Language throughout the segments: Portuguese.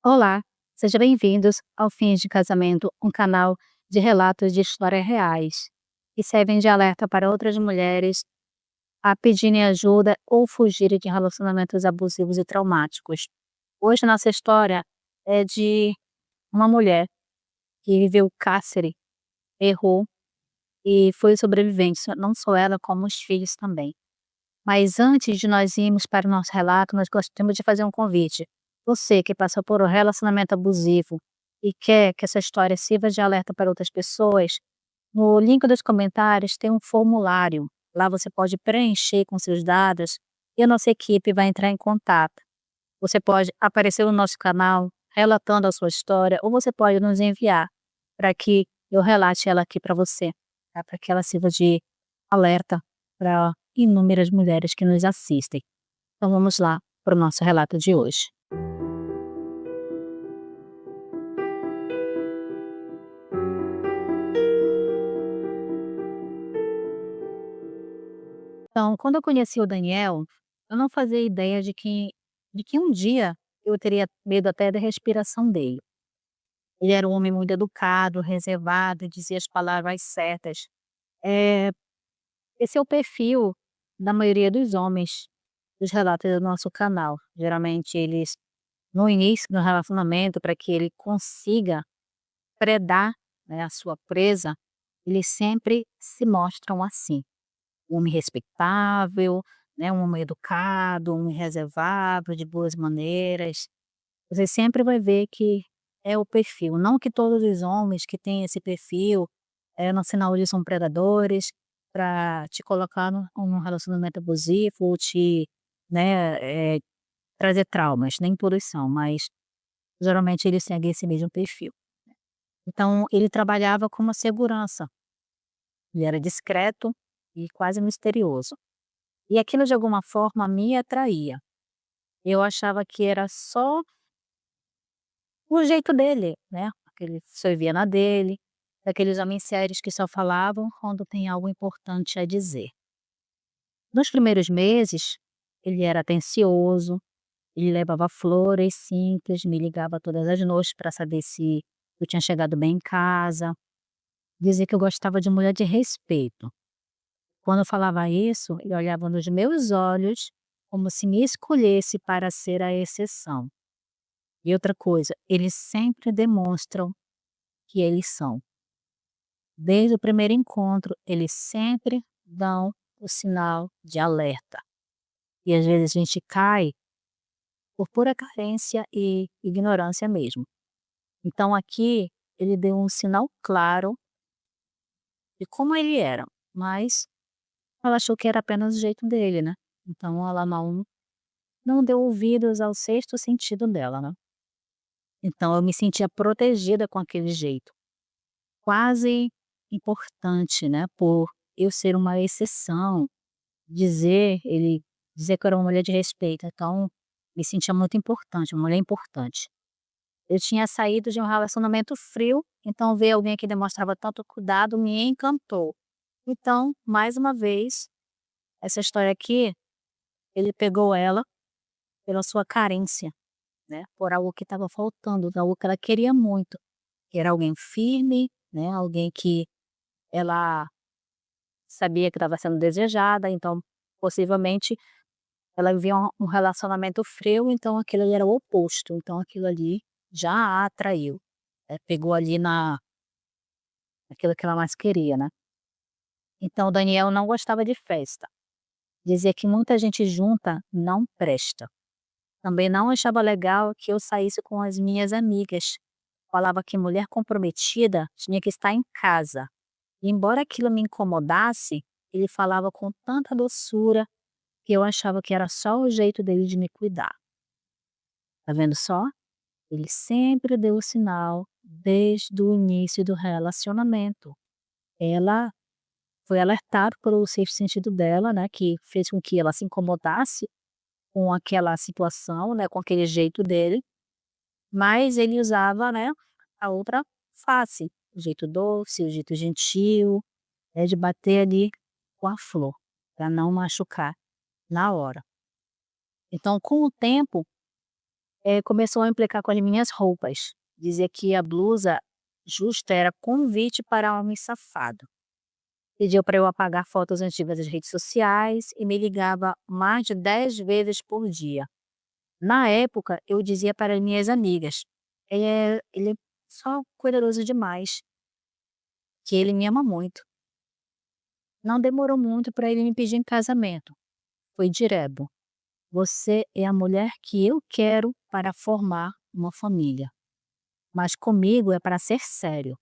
Olá, sejam bem-vindos ao Fins de Casamento, um canal de relatos de histórias reais que servem de alerta para outras mulheres a pedirem ajuda ou fugirem de relacionamentos abusivos e traumáticos. Hoje nossa história é de uma mulher que viveu cárcere, errou e foi sobrevivente, não só ela, como os filhos também. Mas antes de nós irmos para o nosso relato, nós gostaríamos de fazer um convite. Você que passou por um relacionamento abusivo e quer que essa história sirva de alerta para outras pessoas, no link dos comentários tem um formulário. Lá você pode preencher com seus dados e a nossa equipe vai entrar em contato. Você pode aparecer no nosso canal relatando a sua história ou você pode nos enviar para que eu relate ela aqui para você, tá? Para que ela sirva de alerta para inúmeras mulheres que nos assistem. Então vamos lá para o nosso relato de hoje. Então, quando eu conheci o Daniel, eu não fazia ideia de que um dia eu teria medo até da respiração dele. Ele era um homem muito educado, reservado, dizia as palavras certas. Eh, Esse é o perfil da maioria dos homens dos relatos do nosso canal. Geralmente eles, no início do relacionamento, para que ele consiga predar, né, a sua presa, eles sempre se mostram assim. Um homem respeitável, né, um homem educado, um homem reservado, de boas maneiras. Você sempre vai ver que é o perfil. Não que todos os homens que têm esse perfil, no sinal eles são predadores para te colocar num relacionamento abusivo ou te, né, trazer traumas. Nem todos são, mas geralmente eles seguem esse mesmo perfil. Então ele trabalhava com uma segurança. Ele era discreto e quase misterioso. E aquilo de alguma forma me atraía. Eu achava que era só o jeito dele, né, aquele sorvia na dele, daqueles homens sérios que só falavam quando tem algo importante a dizer. Nos primeiros meses, ele era atencioso, ele levava flores simples, me ligava todas as noites para saber se eu tinha chegado bem em casa, dizia que eu gostava de mulher de respeito. Quando eu falava isso, ele olhava nos meus olhos como se me escolhesse para ser a exceção. E outra coisa, eles sempre demonstram que eles são. Desde o primeiro encontro, eles sempre dão o sinal de alerta. E às vezes a gente cai por pura carência e ignorância mesmo. Então aqui ele deu um sinal claro de como ele era, mas ela achou que era apenas o jeito dele, né? Então ela não deu ouvidos ao sexto sentido dela, né? Então eu me sentia protegida com aquele jeito, quase importante, né, por eu ser uma exceção, ele dizer que eu era uma mulher de respeito, então me sentia muito importante, uma mulher importante. Eu tinha saído de um relacionamento frio, então ver alguém que demonstrava tanto cuidado me encantou. Então, mais uma vez, essa história aqui, ele pegou ela pela sua carência, né, por algo que estava faltando, algo que ela queria muito, que era alguém firme, né, alguém que ela sabia que estava sendo desejada, então possivelmente ela vivia um relacionamento frio, então aquilo ali era o oposto, então aquilo ali já a atraiu, pegou ali naquilo que ela mais queria, né. Então o Daniel não gostava de festa, dizia que muita gente junta não presta. Também não achava legal que eu saísse com as minhas amigas, falava que mulher comprometida tinha que estar em casa. E embora aquilo me incomodasse, ele falava com tanta doçura que eu achava que era só o jeito dele de me cuidar. Tá vendo só? Ele sempre deu o sinal desde o início do relacionamento. Ela foi alertada pelo sexto sentido dela, né, que fez com que ela se incomodasse com aquela situação, né, com aquele jeito dele, mas ele usava, né, a outra face, o jeito doce, o jeito gentil, de bater ali com a flor, para não machucar na hora. Então, com o tempo, Começou a implicar com as minhas roupas. Dizia que a blusa justa era convite para homem safado. Pediu para eu apagar fotos antigas das redes sociais e me ligava mais de 10 vezes por dia. Na época, eu dizia para as minhas amigas: ele é só cuidadoso demais, que ele me ama muito. Não demorou muito para ele me pedir em casamento. Foi direto: "Você é a mulher que eu quero para formar uma família, mas comigo é para ser sério."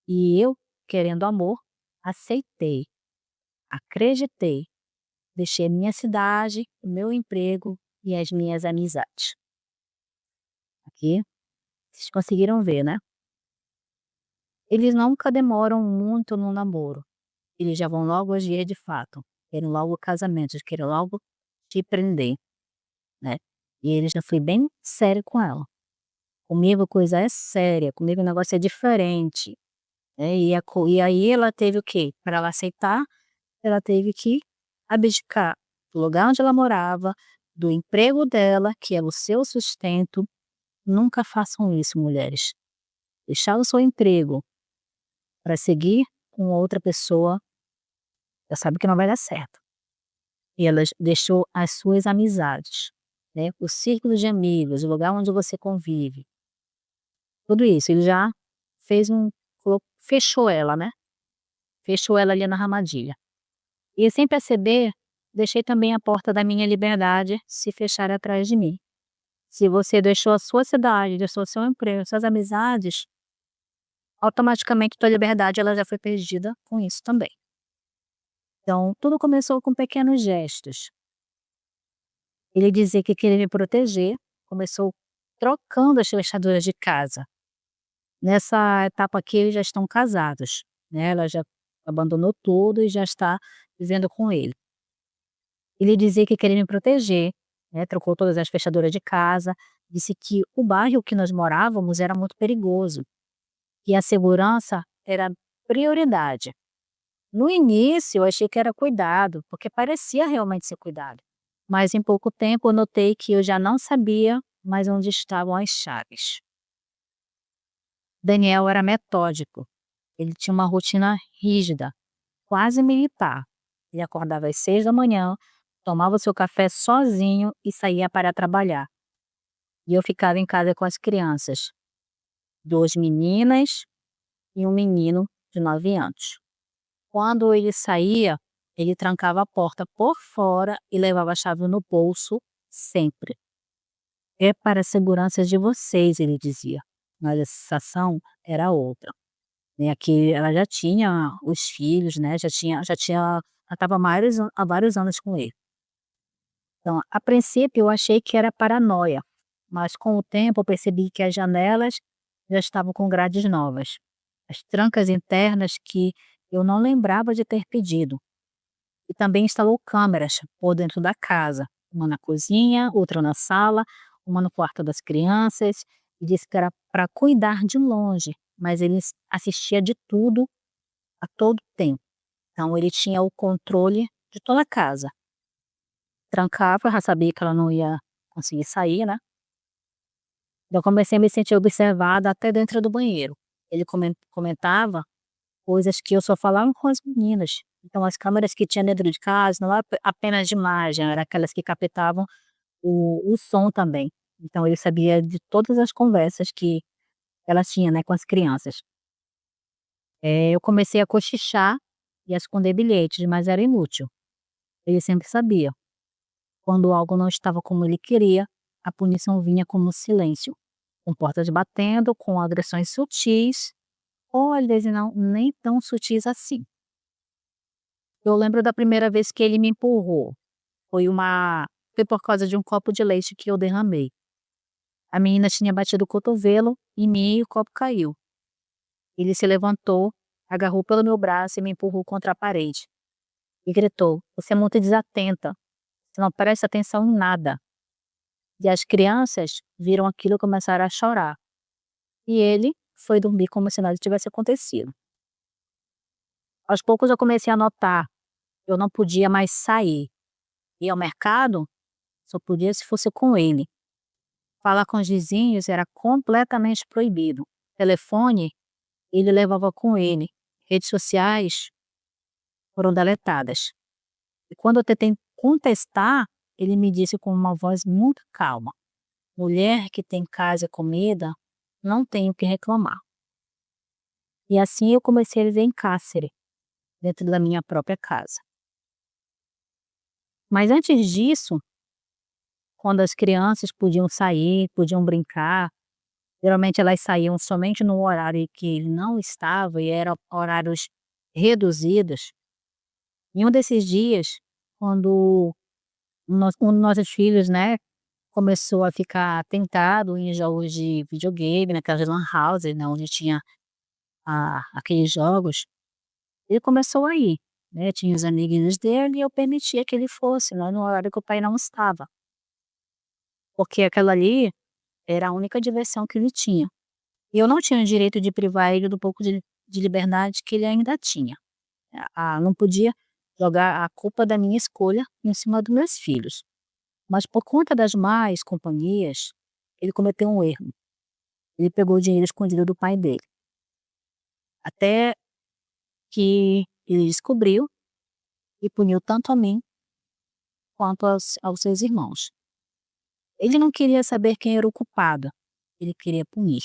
E eu, querendo amor, aceitei, acreditei, deixei minha cidade, o meu emprego e as minhas amizades. Aqui, vocês conseguiram ver, né? Eles nunca demoram muito no namoro. Eles já vão logo agir de fato. Querem logo o casamento, eles querem logo te prender, né? E ele já foi bem sério com ela. Comigo a coisa é séria, comigo o negócio é diferente, né? E aí ela teve o quê? Para ela aceitar, ela teve que abdicar do lugar onde ela morava, do emprego dela, que é o seu sustento. Nunca façam isso, mulheres. Deixar o seu emprego para seguir com outra pessoa, já sabe que não vai dar certo. E ela deixou as suas amizades, né? O círculo de amigos, o lugar onde você convive. Tudo isso, ele já fez fechou ela, né? Fechou ela ali na armadilha. E sem perceber, deixei também a porta da minha liberdade se fechar atrás de mim. Se você deixou a sua cidade, deixou o seu emprego, suas amizades, automaticamente tua liberdade ela já foi perdida com isso também. Então, tudo começou com pequenos gestos. Ele dizia que queria me proteger, começou trocando as fechaduras de casa. Nessa etapa aqui, eles já estão casados, né? Ela já abandonou tudo e já está vivendo com ele. Ele dizia que queria me proteger, né? Trocou todas as fechaduras de casa, disse que o bairro que nós morávamos era muito perigoso, e a segurança era prioridade. No início, eu achei que era cuidado, porque parecia realmente ser cuidado. Mas em pouco tempo eu notei que eu já não sabia mais onde estavam as chaves. Daniel era metódico. Ele tinha uma rotina rígida, quase militar. Ele acordava às 6 da manhã, tomava seu café sozinho e saía para trabalhar. E eu ficava em casa com as crianças, 2 meninas e um menino de 9 anos. Quando ele saía, ele trancava a porta por fora e levava a chave no bolso, sempre. "É para a segurança de vocês", ele dizia, mas a sensação era outra, né, que ela já tinha os filhos, né, já estava há vários anos com ele. Então, a princípio eu achei que era paranoia, mas com o tempo eu percebi que as janelas já estavam com grades novas, as trancas internas que eu não lembrava de ter pedido. E também instalou câmeras por dentro da casa, uma na cozinha, outra na sala, uma no quarto das crianças, e disse que era para cuidar de longe, mas ele assistia de tudo a todo tempo. Então ele tinha o controle de toda a casa. Trancava, já sabia que ela não ia conseguir sair, né. Eu comecei a me sentir observada até dentro do banheiro. Ele comentava coisas que eu só falava com as meninas. Então as câmeras que tinha dentro de casa não era apenas de imagem, era aquelas que captavam o som também. Então ele sabia de todas as conversas que ela tinha, né, com as crianças. Eu comecei a cochichar e a esconder bilhetes, mas era inútil. Ele sempre sabia. Quando algo não estava como ele queria, a punição vinha como silêncio, com portas batendo, com agressões sutis, ou às vezes não nem tão sutis assim. Eu lembro da primeira vez que ele me empurrou. Foi por causa de um copo de leite que eu derramei. A menina tinha batido o cotovelo em mim e o copo caiu. Ele se levantou, agarrou pelo meu braço e me empurrou contra a parede. E gritou: "Você é muito desatenta. Você não presta atenção em nada." E as crianças viram aquilo e começaram a chorar. E ele foi dormir como se nada tivesse acontecido. Aos poucos eu comecei a notar, eu não podia mais sair. Ir ao mercado, só podia se fosse com ele. Falar com os vizinhos era completamente proibido. Telefone, ele levava com ele. Redes sociais foram deletadas. E quando eu tentei contestar, ele me disse com uma voz muito calma: "Mulher que tem casa e comida, não tem o que reclamar". E assim eu comecei a viver em cárcere, dentro da minha própria casa. Mas antes disso, quando as crianças podiam sair, podiam brincar, geralmente elas saíam somente no horário que ele não estava e eram horários reduzidos. Em um desses dias, quando um dos nossos filhos, né, começou a ficar tentado em jogos de videogame, naquelas lan houses, né, onde tinha aqueles jogos, ele começou a ir, né, tinha os amiguinhos dele e eu permitia que ele fosse, né, no horário que o pai não estava, porque aquela ali era a única diversão que ele tinha. E eu não tinha o direito de privar ele do pouco de liberdade que ele ainda tinha. Não podia jogar a culpa da minha escolha em cima dos meus filhos. Mas por conta das más companhias, ele cometeu um erro. Ele pegou o dinheiro escondido do pai dele. Até que ele descobriu e puniu tanto a mim quanto aos seus irmãos. Ele não queria saber quem era o culpado, ele queria punir.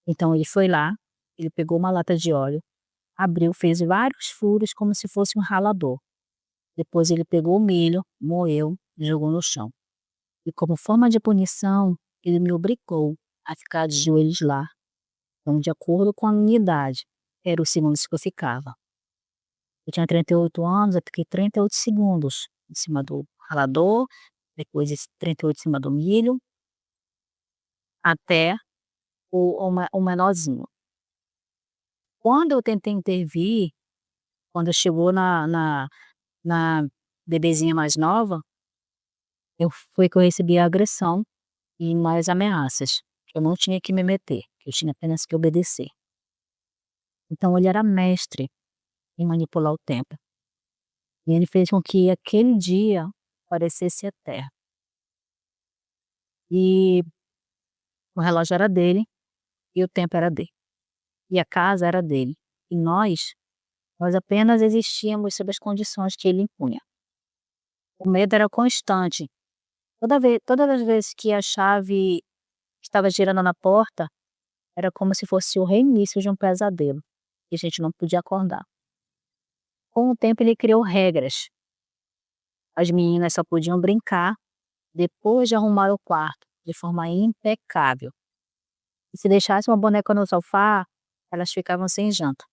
Então ele foi lá, ele pegou uma lata de óleo, abriu, fez vários furos como se fosse um ralador. Depois ele pegou o milho, moeu e jogou no chão. E como forma de punição, ele me obrigou a ficar de joelhos lá. Então, de acordo com a minha idade, era os segundos que eu ficava. Eu tinha 38 anos, eu fiquei 38 segundos em cima do ralador, depois 38 em cima do milho, até o menorzinho. Quando eu tentei intervir, quando chegou na bebezinha mais nova, foi que eu recebi a agressão e mais ameaças. Eu não tinha que me meter, eu tinha apenas que obedecer. Então ele era mestre em manipular o tempo. E ele fez com que aquele dia parecesse eterno. E o relógio era dele e o tempo era dele. E a casa era dele. E nós apenas existíamos sob as condições que ele impunha. O medo era constante. Todas as vezes que a chave estava girando na porta, era como se fosse o reinício de um pesadelo, e a gente não podia acordar. Com o tempo ele criou regras. As meninas só podiam brincar depois de arrumar o quarto, de forma impecável. E se deixasse uma boneca no sofá, elas ficavam sem janta.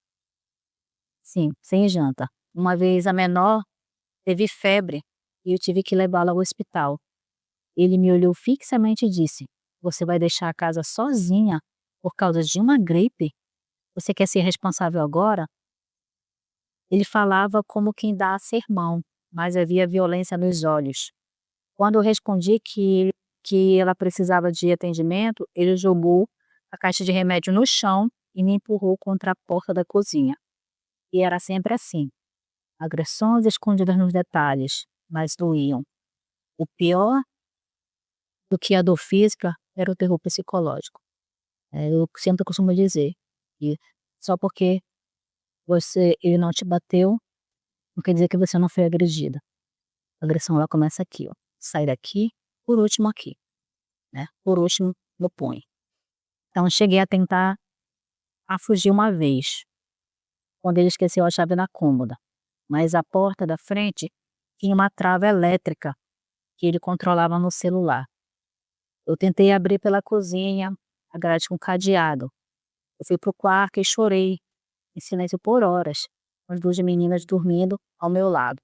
Sim, sem janta. Uma vez a menor teve febre e eu tive que levá-la ao hospital. Ele me olhou fixamente e disse: "Você vai deixar a casa sozinha por causa de uma gripe? Você quer ser responsável agora?" Ele falava como quem dá sermão, mas havia violência nos olhos. Quando eu respondi que ela precisava de atendimento, ele jogou a caixa de remédio no chão e me empurrou contra a porta da cozinha. E era sempre assim, agressões escondidas nos detalhes, mas doíam. O pior do que a dor física era o terror psicológico. Eu sempre costumo dizer que só porque ele não te bateu, não quer dizer que você não foi agredida. A agressão ela começa aqui, ó. Sai daqui, por último aqui, né? Por último no punho. Então eu cheguei a tentar fugir uma vez, quando ele esqueceu a chave na cômoda, mas a porta da frente tinha uma trava elétrica que ele controlava no celular. Eu tentei abrir pela cozinha, a grade com cadeado. Eu fui pro quarto e chorei, em silêncio por horas, com as duas meninas dormindo ao meu lado.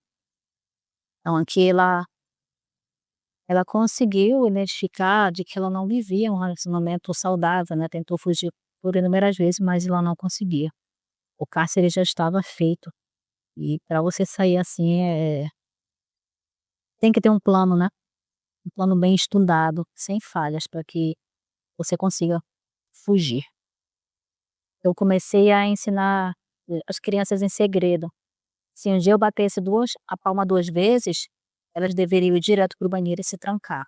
Então aqui ela conseguiu identificar de que ela não vivia um relacionamento saudável, né, tentou fugir por inúmeras vezes, mas ela não conseguia. O cárcere já estava feito, e para você sair assim, tem que ter um plano, né, um plano bem estudado, sem falhas, para que você consiga fugir. Eu comecei a ensinar, as crianças em segredo. Se um dia eu batesse a palma 2 vezes, elas deveriam ir direto para o banheiro e se trancar.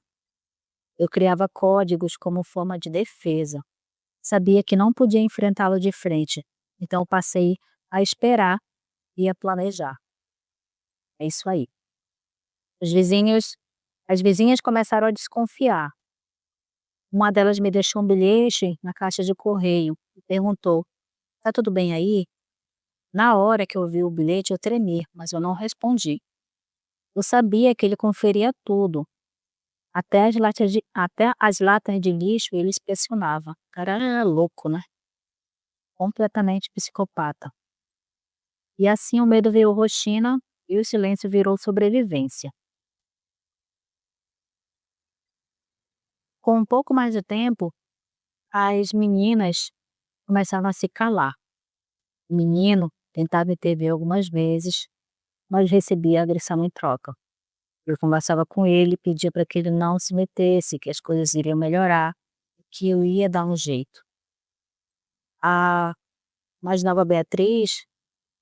Eu criava códigos como forma de defesa. Sabia que não podia enfrentá-lo de frente, então eu passei a esperar e a planejar. É isso aí. Os vizinhos as vizinhas começaram a desconfiar. Uma delas me deixou um bilhete na caixa de correio e perguntou: "Tá tudo bem aí?" Na hora que eu vi o bilhete, eu tremi, mas eu não respondi. Eu sabia que ele conferia tudo, até as latas de lixo ele inspecionava. O cara era louco, né? Completamente psicopata. E assim o medo virou rotina e o silêncio virou sobrevivência. Com um pouco mais de tempo, as meninas começaram a se calar. O menino tentava intervir algumas vezes, mas recebia agressão em troca. Eu conversava com ele, pedia para que ele não se metesse, que as coisas iriam melhorar, que eu ia dar um jeito. A mais nova Beatriz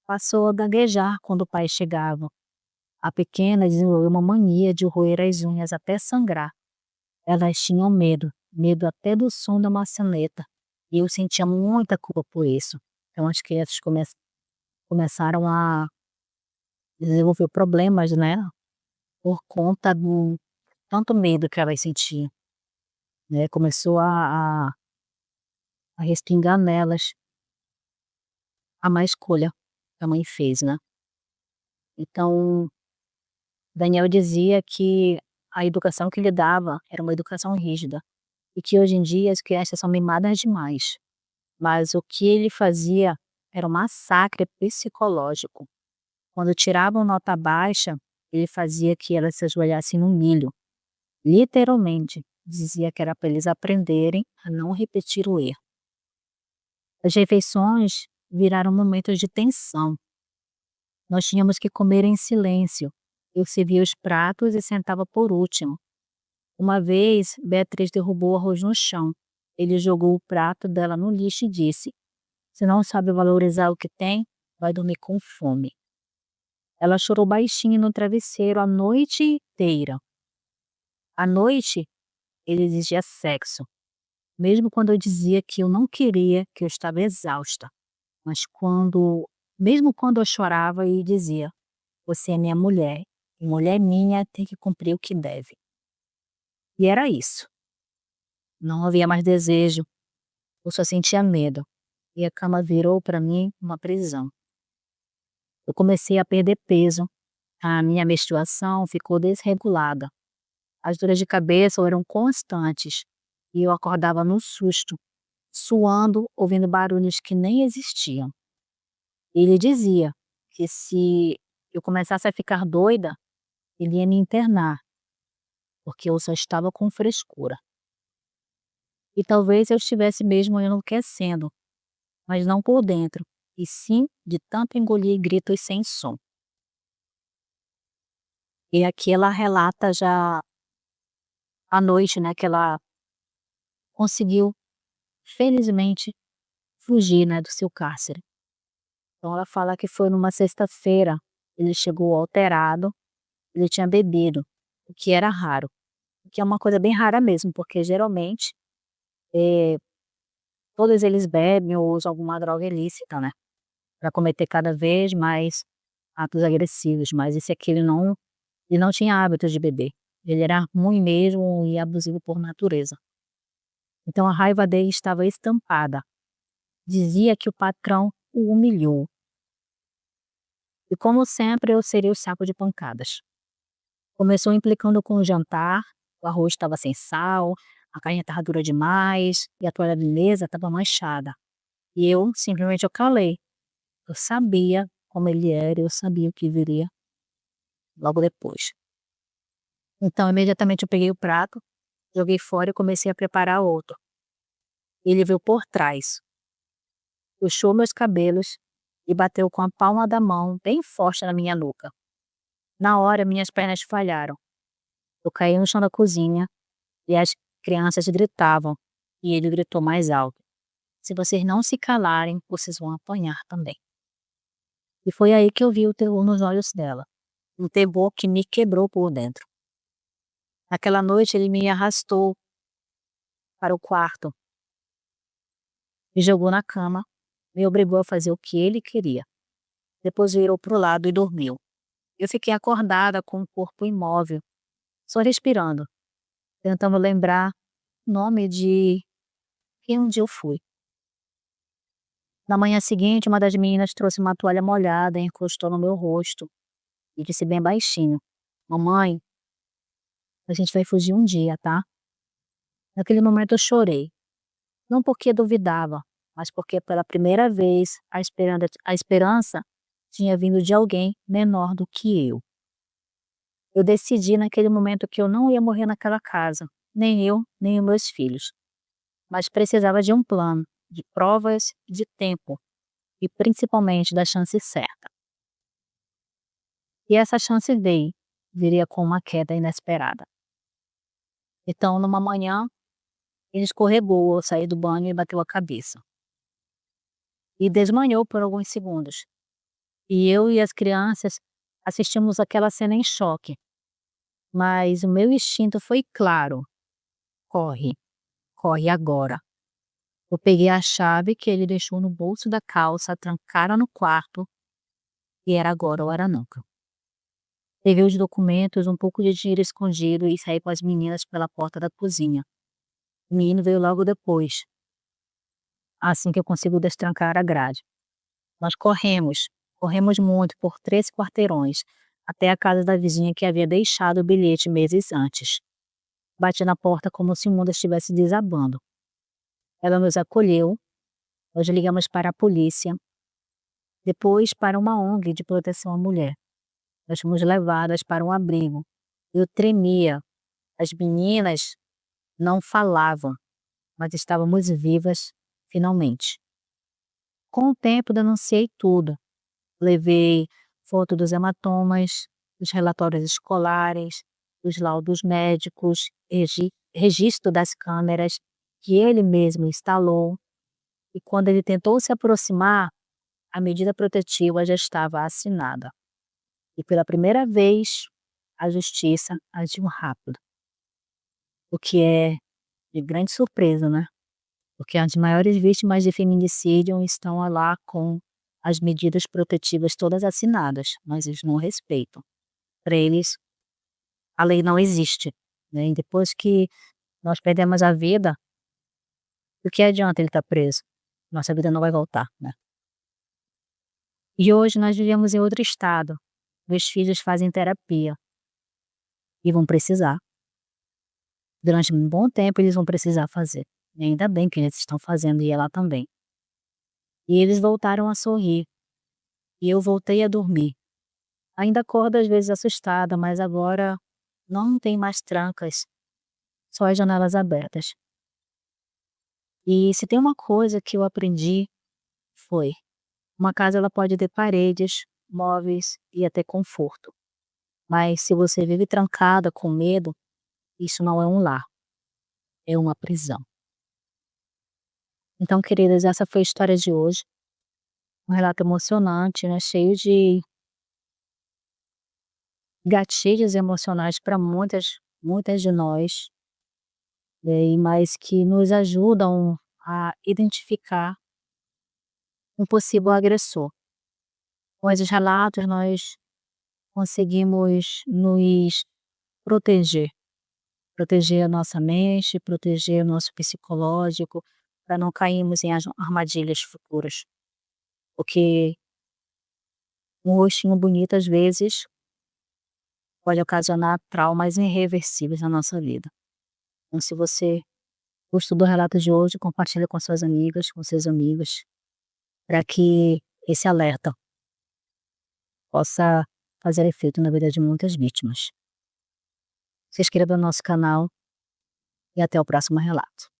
passou a gaguejar quando o pai chegava. A pequena desenvolveu uma mania de roer as unhas até sangrar. Elas tinham medo, medo até do som da maçaneta. E eu sentia muita culpa por isso. Então as crianças começaram a desenvolver problemas, né, por conta do tanto medo que elas sentiam, né, começou a respingar nelas a má escolha que a mãe fez, né. Então, Daniel dizia que a educação que ele dava era uma educação rígida, e que hoje em dia as crianças são mimadas demais, mas o que ele fazia era um massacre psicológico. Quando tiravam nota baixa, ele fazia que elas se ajoelhassem no milho, literalmente, dizia que era para eles aprenderem a não repetir o erro. As refeições viraram momentos de tensão. Nós tínhamos que comer em silêncio. Eu servia os pratos e sentava por último. Uma vez, Beatriz derrubou o arroz no chão. Ele jogou o prato dela no lixo e disse: "Se não sabe valorizar o que tem, vai dormir com fome." Ela chorou baixinho no travesseiro a noite inteira. À noite, ele exigia sexo, mesmo quando eu dizia que eu não queria, que eu estava exausta. Mas mesmo quando eu chorava e dizia: "Você é minha mulher, e mulher minha tem que cumprir o que deve." E era isso. Não havia mais desejo, eu só sentia medo, e a cama virou para mim uma prisão. Eu comecei a perder peso, a minha menstruação ficou desregulada, as dores de cabeça eram constantes, e eu acordava no susto, suando, ouvindo barulhos que nem existiam. Ele dizia que se eu começasse a ficar doida, ele ia me internar, porque eu só estava com frescura. E talvez eu estivesse mesmo enlouquecendo, mas não por dentro, e sim de tanto engolir gritos sem som. E aqui ela relata já a noite, né, que ela conseguiu, felizmente, fugir, né, do seu cárcere. Então ela fala que foi numa sexta-feira, ele chegou alterado, ele tinha bebido, o que era raro, o que é uma coisa bem rara mesmo, porque geralmente, eh, todos eles bebem ou usam alguma droga ilícita, né, para cometer cada vez mais atos agressivos, mas esse aqui ele não tinha hábitos de beber, ele era ruim mesmo e abusivo por natureza. Então a raiva dele estava estampada, dizia que o patrão o humilhou. E como sempre eu seria o saco de pancadas. Começou implicando com o jantar, o arroz estava sem sal, a carne estava dura demais e a toalha de mesa estava manchada. E eu simplesmente eu calei. Eu sabia como ele era, eu sabia o que viria logo depois. Então imediatamente eu peguei o prato, joguei fora e comecei a preparar outro. Ele veio por trás, puxou meus cabelos e bateu com a palma da mão bem forte na minha nuca. Na hora minhas pernas falharam. Eu caí no chão da cozinha e as crianças gritavam, e ele gritou mais alto: "Se vocês não se calarem, vocês vão apanhar também." E foi aí que eu vi o terror nos olhos dela, um terror que me quebrou por dentro. Naquela noite ele me arrastou para o quarto, me jogou na cama, me obrigou a fazer o que ele queria. Depois virou para o lado e dormiu. Eu fiquei acordada com o corpo imóvel, só respirando, tentando lembrar o nome de quem um dia eu fui. Na manhã seguinte, uma das meninas trouxe uma toalha molhada e encostou no meu rosto e disse bem baixinho: "Mamãe, a gente vai fugir um dia, tá?" Naquele momento eu chorei, não porque duvidava, mas porque pela primeira vez a esperança tinha vindo de alguém menor do que eu. Eu decidi naquele momento que eu não ia morrer naquela casa, nem eu, nem os meus filhos, mas precisava de um plano, de provas, de tempo e principalmente da chance certa. E essa chance viria com uma queda inesperada. Então, numa manhã, ele escorregou ao sair do banho e bateu a cabeça. E desmanhou por alguns segundos. E eu e as crianças assistimos aquela cena em choque. Mas o meu instinto foi claro: corre, corre agora. Eu peguei a chave que ele deixou no bolso da calça, trancaram no quarto, e era agora ou era nunca. Peguei os documentos, um pouco de dinheiro escondido e saí com as meninas pela porta da cozinha. O menino veio logo depois, assim que eu consigo destrancar a grade. Nós corremos muito por 3 quarteirões, até a casa da vizinha que havia deixado o bilhete meses antes. Bati na porta como se o mundo estivesse desabando. Ela nos acolheu, nós ligamos para a polícia, depois para uma ONG de proteção à mulher. Nós fomos levadas para um abrigo. Eu tremia. As meninas não falavam, mas estávamos vivas, finalmente. Com o tempo, denunciei tudo. Levei foto dos hematomas, dos relatórios escolares, dos laudos médicos, registro das câmeras que ele mesmo instalou. E quando ele tentou se aproximar, a medida protetiva já estava assinada. E pela primeira vez, a justiça agiu rápido. O que é de grande surpresa, né? Porque as maiores vítimas de feminicídio estão lá com as medidas protetivas todas assinadas, mas eles não respeitam. Para eles, a lei não existe, né? E depois que nós perdemos a vida, do que adianta ele estar preso? Nossa vida não vai voltar, né? E hoje nós vivemos em outro estado. Meus filhos fazem terapia e vão precisar. Durante um bom tempo eles vão precisar fazer. E ainda bem que eles estão fazendo e ela também. E eles voltaram a sorrir. E eu voltei a dormir. Ainda acordo às vezes assustada, mas agora não tem mais trancas, só as janelas abertas. E se tem uma coisa que eu aprendi, foi: uma casa ela pode ter paredes, móveis e até conforto. Mas se você vive trancada com medo, isso não é um lar, é uma prisão. Então, queridas, essa foi a história de hoje. Um relato emocionante, né, cheio de gatilhos emocionais para muitas de nós, mas que nos ajudam a identificar um possível agressor. Com esses relatos nós conseguimos nos proteger, proteger a nossa mente, proteger o nosso psicológico, para não cairmos em armadilhas futuras. Porque um rostinho bonito, às vezes, pode ocasionar traumas irreversíveis na nossa vida. Então, se você gostou do relato de hoje, compartilha com suas amigas, com seus amigos, para que esse alerta possa fazer efeito na vida de muitas vítimas. Se inscreva no nosso canal e até o próximo relato.